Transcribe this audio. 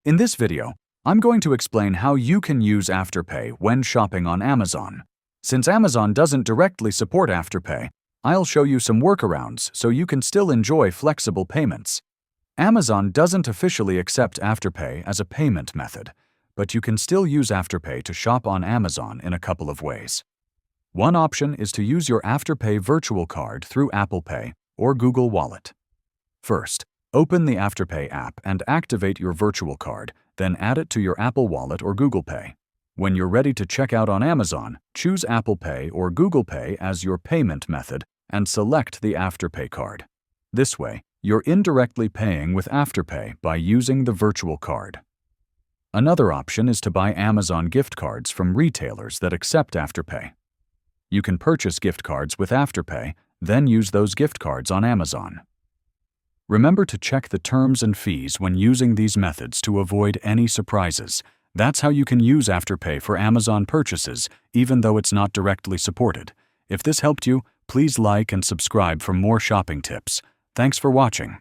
In this video, I'm going to explain how you can use Afterpay when shopping on Amazon. Since Amazon doesn't directly support Afterpay, I'll show you some workarounds so you can still enjoy flexible payments. Amazon doesn't officially accept Afterpay as a payment method, but you can still use Afterpay to shop on Amazon in a couple of ways. One option is to use your Afterpay virtual card through Apple Pay or Google Wallet. First, open the Afterpay app and activate your virtual card, then add it to your Apple Wallet or Google Pay. When you're ready to check out on Amazon, choose Apple Pay or Google Pay as your payment method and select the Afterpay card. This way, you're indirectly paying with Afterpay by using the virtual card. Another option is to buy Amazon gift cards from retailers that accept Afterpay. You can purchase gift cards with Afterpay, then use those gift cards on Amazon. Remember to check the terms and fees when using these methods to avoid any surprises. That's how you can use Afterpay for Amazon purchases, even though it's not directly supported. If this helped you, please like and subscribe for more shopping tips. Thanks for watching.